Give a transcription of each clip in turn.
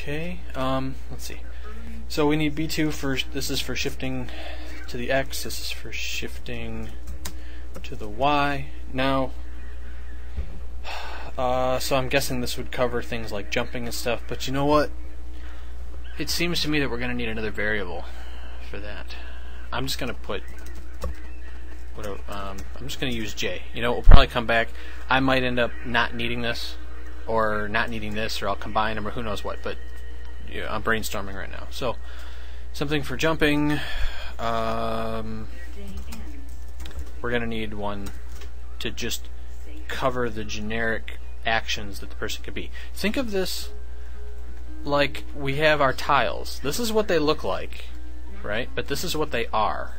Okay, let's see. So we need B2 for, this is for shifting to the X, this is for shifting to the Y. Now, so I'm guessing this would cover things like jumping and stuff, but you know what? It seems to me that we're going to need another variable for that. I'm just going to put, whatever, I'm just going to use J. You know, we'll probably come back. I might end up not needing this, or not needing this, or I'll combine them, or who knows what, but yeah, I'm brainstorming right now. So, something for jumping. We're going to need one to just cover the generic actions that the person could be. Think of this like we have our tiles. This is what they look like, right? But this is what they are.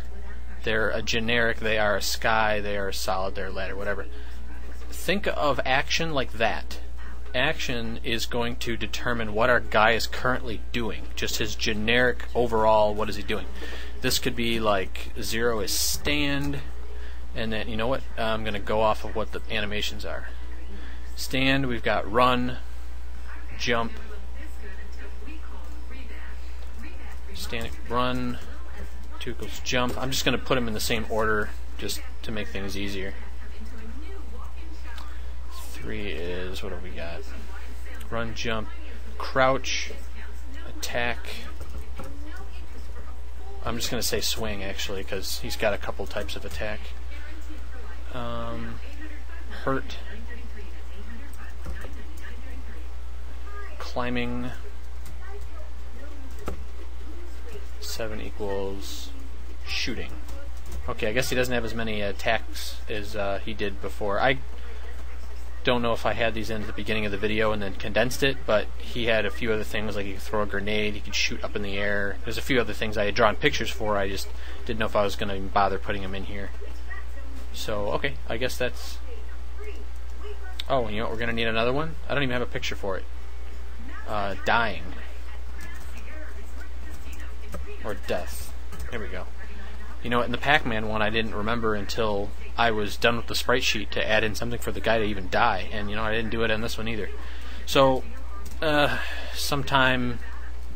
They're a generic, they are a sky, they are a solid, they're a ladder, whatever. Think of action like that. Action is going to determine what our guy is currently doing. Just his generic overall, what is he doing? This could be like 0 is stand, and then, you know what? I'm going to go off of what the animations are. Stand, we've got run, jump, stand, run, 2 equals jump. I'm just going to put them in the same order just to make things easier. 3 is, what have we got? Run, jump, crouch, attack. I'm just going to say swing, actually, because he's got a couple types of attack. Hurt. Climbing. 7 equals shooting. Okay, I guess he doesn't have as many attacks as he did before. I don't know if I had these in at the beginning of the video and then condensed it, but he had a few other things, like he could throw a grenade, he could shoot up in the air. There's a few other things I had drawn pictures for, I just didn't know if I was going to even bother putting them in here. So, okay, I guess that's... Oh, you know what, we're going to need another one? I don't even have a picture for it. Dying. Or death. There we go. You know what, in the Pac-Man one I didn't remember until I was done with the sprite sheet to add in something for the guy to even die, and you know, I didn't do it on this one either. So, sometime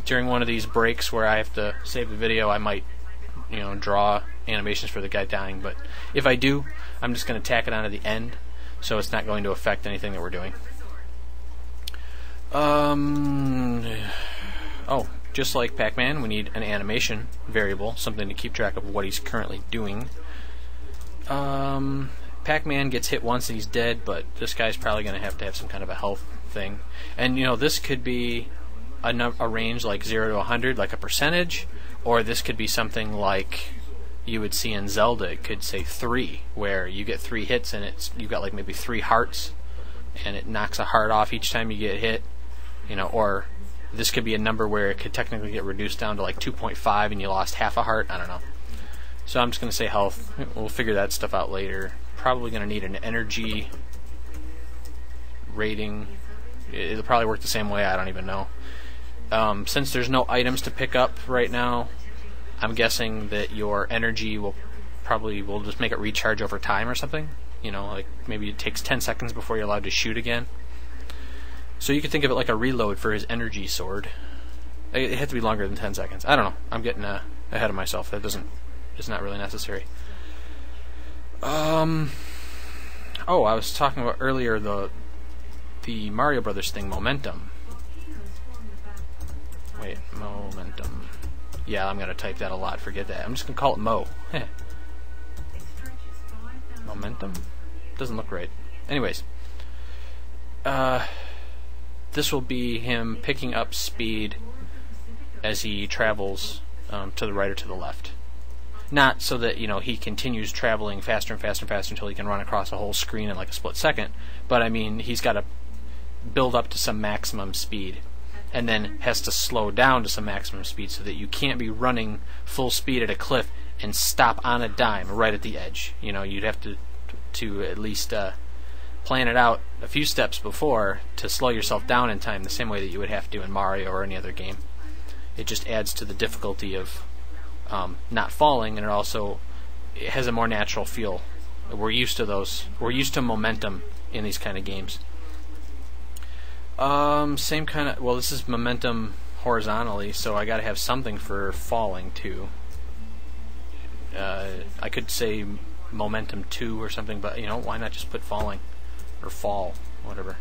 during one of these breaks where I have to save the video, I might, you know, draw animations for the guy dying, but if I do, I'm just going to tack it on to the end, so it's not going to affect anything that we're doing. Oh, just like Pac-Man, we need an animation variable, something to keep track of what he's currently doing. Pac-Man gets hit once and he's dead, but this guy's probably going to have some kind of a health thing. And you know, this could be a range like 0 to 100, like a percentage, or this could be something like you would see in Zelda. It could say 3, where you get 3 hits and you've got like maybe 3 hearts, and it knocks a heart off each time you get hit. You know, or this could be a number where it could technically get reduced down to like 2.5 and you lost half a heart. I don't know. So I'm just going to say health. We'll figure that stuff out later. Probably going to need an energy rating. It'll probably work the same way. I don't even know. Since there's no items to pick up right now, I'm guessing that your energy will we'll just make it recharge over time or something. You know, like maybe it takes 10 seconds before you're allowed to shoot again. So you could think of it like a reload for his energy sword. It had to be longer than 10 seconds. I don't know. I'm getting ahead of myself. It's not really necessary. Oh, I was talking about earlier the Mario Brothers thing, momentum. Wait, momentum. Yeah, I'm gonna type that a lot. Forget that. I'm just gonna call it Mo. Momentum? Doesn't look right. Anyways, this will be him picking up speed as he travels to the right or to the left. Not so that, you know, he continues traveling faster and faster and faster until he can run across a whole screen in like a split second, but I mean, he's got to build up to some maximum speed and then has to slow down to some maximum speed so that you can't be running full speed at a cliff and stop on a dime right at the edge. You know, you'd have to at least plan it out a few steps before to slow yourself down in time, the same way that you would have to in Mario or any other game. It just adds to the difficulty of not falling, and it has a more natural feel. We're used to those. We're used to momentum in these kind of games. Same kind of... Well, this is momentum horizontally, so I gotta have something for falling, too. I could say momentum 2 or something, but, you know, why not just put falling? Or fall, whatever.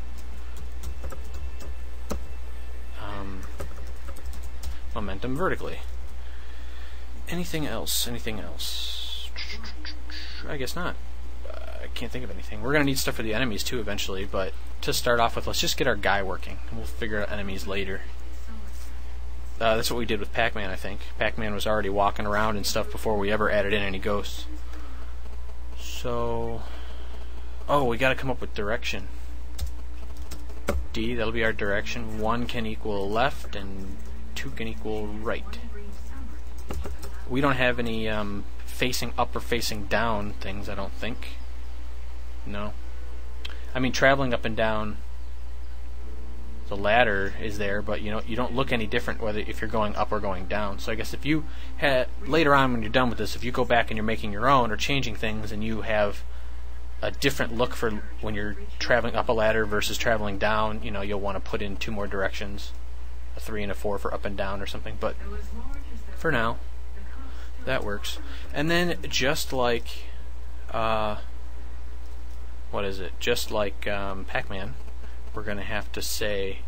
Momentum vertically. Anything else? Anything else? I guess not. I can't think of anything. We're going to need stuff for the enemies too eventually, but to start off with, let's just get our guy working, and we'll figure out enemies later. That's what we did with Pac-Man, I think. Pac-Man was already walking around and stuff before we ever added in any ghosts. So... Oh, we got to come up with direction. D, that'll be our direction. 1 can equal left, and 2 can equal right. We don't have any facing up or facing down things, I don't think. No. I mean, traveling up and down the ladder is there, but you know, you don't look any different whether if you're going up or going down. So I guess if you had later on when you're done with this, if you go back and you're making your own or changing things, and you have a different look for when you're traveling up a ladder versus traveling down, you know, you'll want to put in 2 more directions, a 3 and a 4 for up and down or something. But for now, that works. And then just like what is it? Just like Pac-Man, we're going to have to say,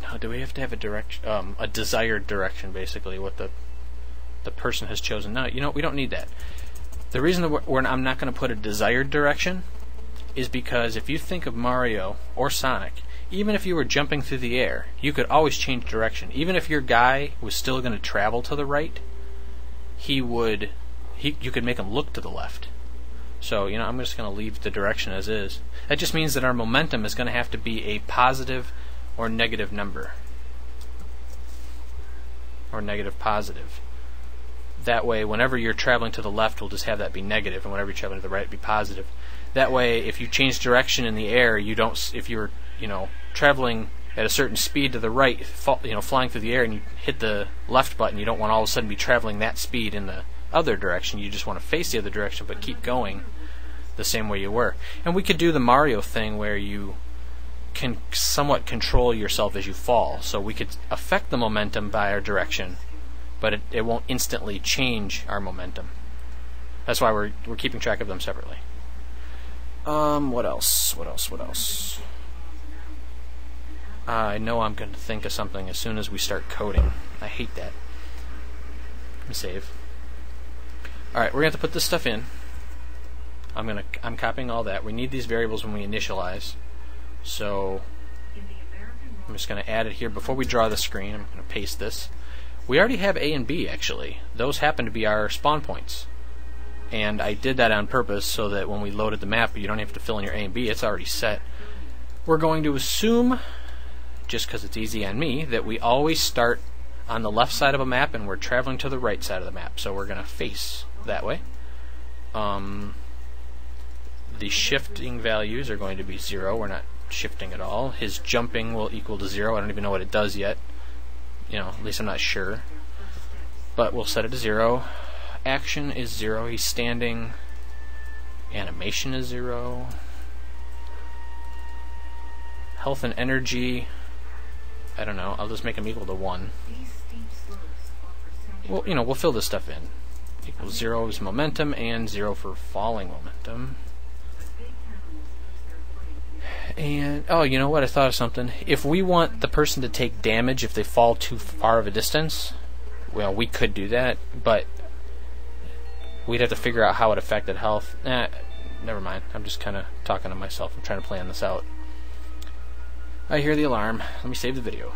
no, do we have to have a direction, a desired direction, basically, what the person has chosen? No, you know, we don't need that. The reason that I'm not going to put a desired direction is because if you think of Mario or Sonic, even if you were jumping through the air, you could always change direction. Even if your guy was still going to travel to the right, you could make him look to the left. So, you know, I'm just going to leave the direction as is. That just means that our momentum is going to have to be a positive or negative number. Or negative positive. That way, whenever you're traveling to the left, we'll just have that be negative, and whenever you're traveling to the right, it'll be positive. That way, if you change direction in the air, you don't. If you're, you know, traveling at a certain speed to the right, you know, flying through the air, and you hit the left button, you don't want to all of a sudden be traveling that speed in the other direction. You just want to face the other direction, but keep going the same way you were. And we could do the Mario thing where you can somewhat control yourself as you fall. So we could affect the momentum by our direction, but it won't instantly change our momentum. That's why we're keeping track of them separately. What else? What else? What else? I know I'm going to think of something as soon as we start coding. I hate that. Let me save. Alright, we're going to have to put this stuff in. I'm copying all that. We need these variables when we initialize. So I'm just going to add it here before we draw the screen. I'm going to paste this. We already have A and B, actually. Those happen to be our spawn points. And I did that on purpose so that when we loaded the map, you don't have to fill in your A and B. It's already set. We're going to assume, just because it's easy on me, that we always start on the left side of a map and we're traveling to the right side of the map. So we're going to face that way. The shifting values are going to be 0. We're not shifting at all. His jumping will equal to 0. I don't even know what it does yet. You know, at least I'm not sure. But we'll set it to 0. Action is 0. He's standing. Animation is 0. Health and energy, I don't know. I'll just make him equal to 1. Well, you know, we'll fill this stuff in. Equals 0 is momentum and 0 for falling momentum. And, oh, you know what? I thought of something. If we want the person to take damage if they fall too far of a distance, well, we could do that, but we'd have to figure out how it affected health. Never mind. I'm just kind of talking to myself. I'm trying to plan this out. I hear the alarm. Let me save the video.